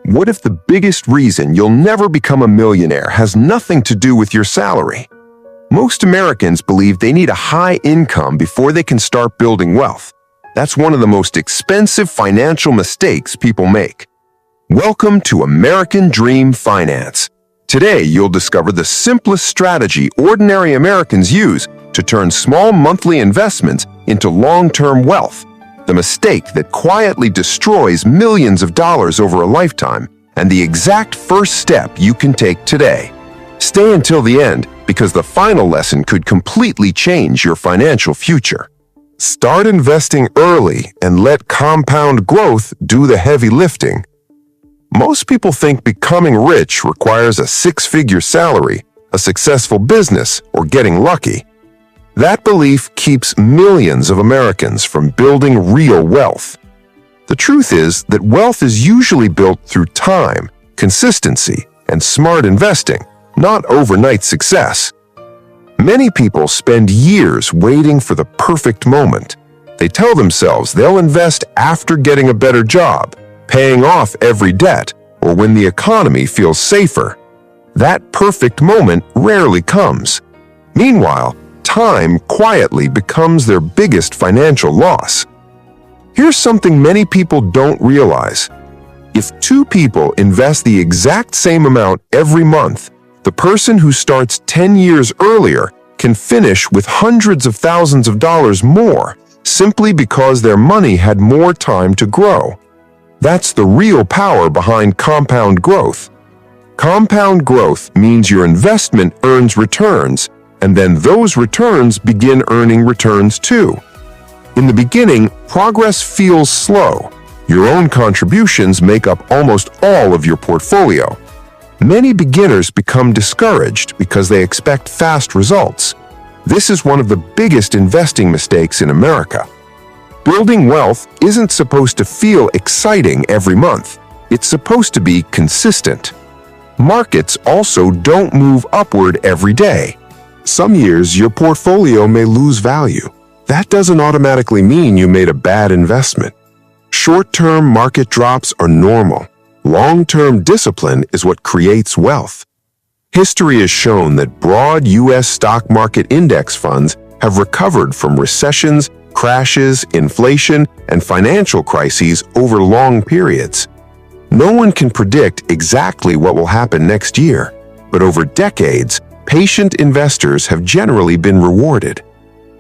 What if the biggest reason you'll never become a millionaire has nothing to do with your salary? Most Americans believe they need a high income before they can start building wealth. That's one of the most expensive financial mistakes people make. Welcome to American Dream Finance. Today, you'll discover the simplest strategy ordinary Americans use to turn small monthly investments into long-term wealth. The mistake that quietly destroys millions of dollars over a lifetime, and the exact first step you can take today. Stay until the end, because the final lesson could completely change your financial future. Start investing early and let compound growth do the heavy lifting. Most people think becoming rich requires a six-figure salary, a successful business, or getting lucky. That belief keeps millions of Americans from building real wealth. The truth is that wealth is usually built through time, consistency, and smart investing, not overnight success. Many people spend years waiting for the perfect moment. They tell themselves they'll invest after getting a better job, paying off every debt, or when the economy feels safer. That perfect moment rarely comes. Meanwhile, time quietly becomes their biggest financial loss. Here's something many people don't realize. If two people invest the exact same amount every month, the person who starts 10 years earlier can finish with hundreds of thousands of dollars more, simply because their money had more time to grow. That's the real power behind compound growth. Compound growth means your investment earns returns, and then those returns begin earning returns too. In the beginning, progress feels slow. Your own contributions make up almost all of your portfolio. Many beginners become discouraged because they expect fast results. This is one of the biggest investing mistakes in America. Building wealth isn't supposed to feel exciting every month. It's supposed to be consistent. Markets also don't move upward every day. Some years, your portfolio may lose value. That doesn't automatically mean you made a bad investment. Short-term market drops are normal. Long-term discipline is what creates wealth. History has shown that broad U.S. stock market index funds have recovered from recessions, crashes, inflation, and financial crises over long periods. No one can predict exactly what will happen next year, but over decades, patient investors have generally been rewarded.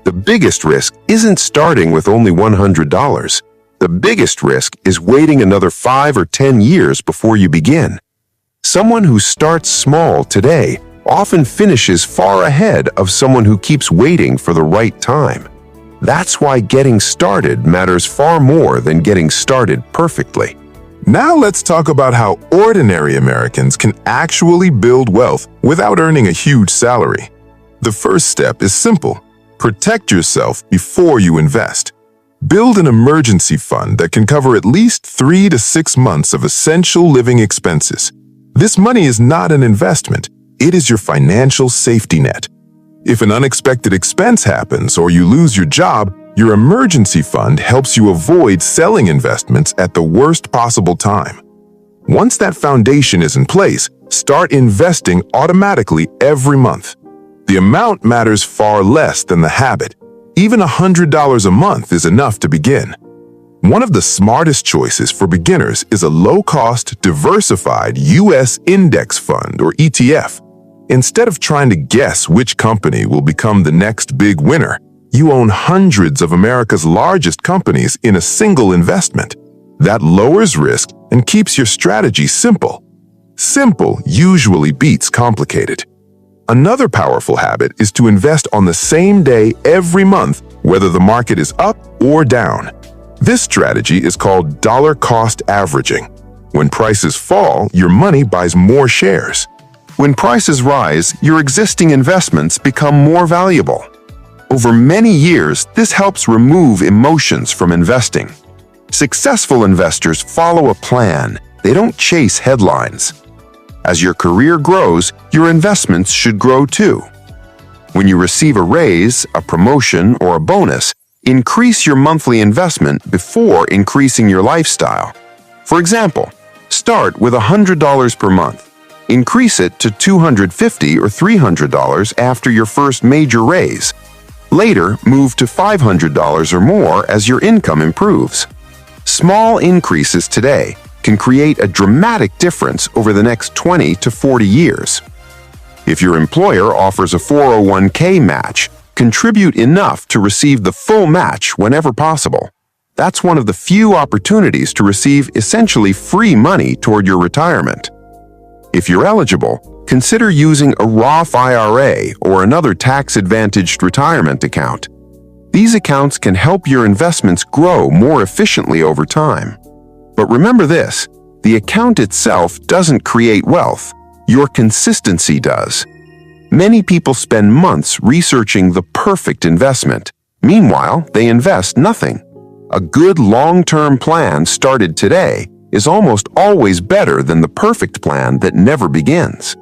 The biggest risk isn't starting with only $100. The biggest risk is waiting another 5 or 10 years before you begin. Someone who starts small today often finishes far ahead of someone who keeps waiting for the right time. That's why getting started matters far more than getting started perfectly. Now let's talk about how ordinary Americans can actually build wealth without earning a huge salary. The first step is simple. Protect yourself before you invest. Build an emergency fund that can cover at least 3 to 6 months of essential living expenses. This money is not an investment. It is your financial safety net. If an unexpected expense happens or you lose your job, your emergency fund helps you avoid selling investments at the worst possible time. Once that foundation is in place, start investing automatically every month. The amount matters far less than the habit. Even $100 a month is enough to begin. One of the smartest choices for beginners is a low-cost, diversified U.S. index fund or ETF. Instead of trying to guess which company will become the next big winner, you own hundreds of America's largest companies in a single investment. That lowers risk and keeps your strategy simple. Simple usually beats complicated. Another powerful habit is to invest on the same day every month, whether the market is up or down. This strategy is called dollar cost averaging. When prices fall, your money buys more shares. When prices rise, your existing investments become more valuable. Over many years, this helps remove emotions from investing. Successful investors follow a plan. They don't chase headlines. As your career grows, your investments should grow too. When you receive a raise, a promotion, or a bonus, increase your monthly investment before increasing your lifestyle. For example, Start with $100 per month. Increase it to $250 or $300 after your first major raise. Later, move to $500 or more as your income improves. Small increases today can create a dramatic difference over the next 20 to 40 years. If your employer offers a 401k match, contribute enough to receive the full match whenever possible. That's one of the few opportunities to receive essentially free money toward your retirement. If you're eligible, consider using a Roth IRA or another tax-advantaged retirement account. These accounts can help your investments grow more efficiently over time. But remember this, the account itself doesn't create wealth. Your consistency does. Many people spend months researching the perfect investment. Meanwhile, they invest nothing. A good long-term plan started today is almost always better than the perfect plan that never begins.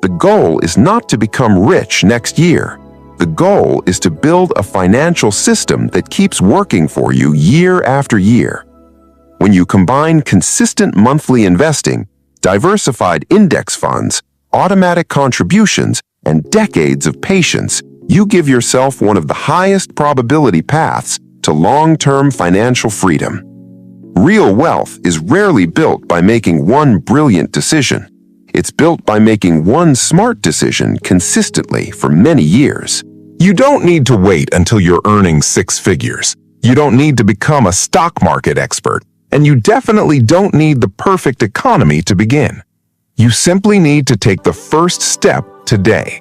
The goal is not to become rich next year. The goal is to build a financial system that keeps working for you year after year. When you combine consistent monthly investing, diversified index funds, automatic contributions, and decades of patience, you give yourself one of the highest probability paths to long-term financial freedom. Real wealth is rarely built by making one brilliant decision. It's built by making one smart decision consistently for many years. You don't need to wait until you're earning six figures. You don't need to become a stock market expert. And you definitely don't need the perfect economy to begin. You simply need to take the first step today.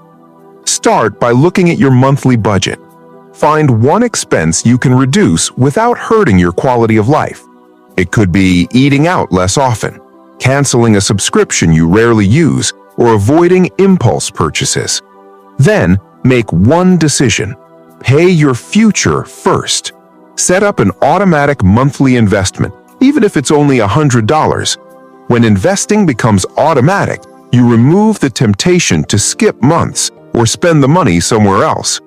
Start by looking at your monthly budget. Find one expense you can reduce without hurting your quality of life. It could be eating out less often, canceling a subscription you rarely use, or avoiding impulse purchases. Then, make one decision. Pay your future first. Set up an automatic monthly investment, even if it's only $100. When investing becomes automatic, you remove the temptation to skip months or spend the money somewhere else.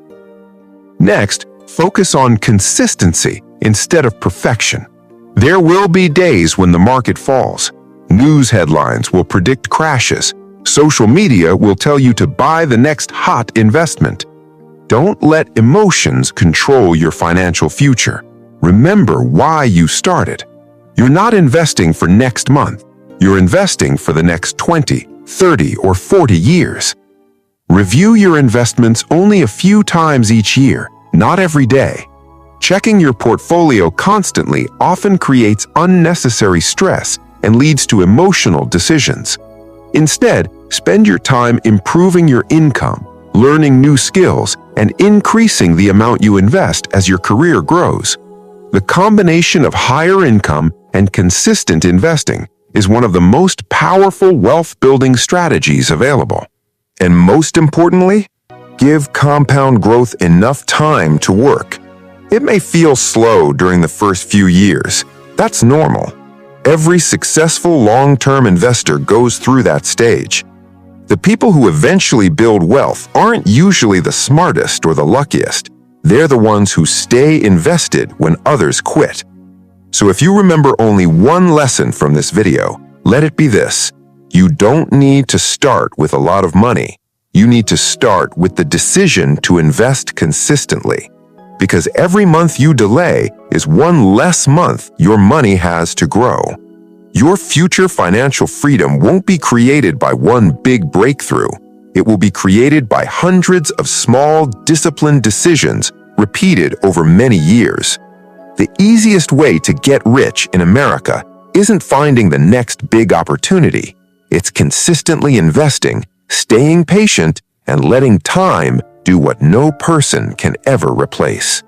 Next, focus on consistency instead of perfection. There will be days when the market falls. News headlines will predict crashes. Social media will tell you to buy the next hot investment. Don't let emotions control your financial future. Remember why you started. You're not investing for next month. You're investing for the next 20, 30, or 40 years. Review your investments only a few times each year, not every day. Checking your portfolio constantly often creates unnecessary stress and leads to emotional decisions. Instead, spend your time improving your income, learning new skills, and increasing the amount you invest as your career grows. The combination of higher income and consistent investing is one of the most powerful wealth-building strategies available. And most importantly, give compound growth enough time to work. It may feel slow during the first few years. That's normal. Every successful long-term investor goes through that stage. The people who eventually build wealth aren't usually the smartest or the luckiest. They're the ones who stay invested when others quit. So if you remember only one lesson from this video, let it be this. You don't need to start with a lot of money. You need to start with the decision to invest consistently. Because every month you delay is one less month your money has to grow. Your future financial freedom won't be created by one big breakthrough. It will be created by hundreds of small, disciplined decisions repeated over many years. The easiest way to get rich in America isn't finding the next big opportunity. It's consistently investing, staying patient, and letting time do what no person can ever replace.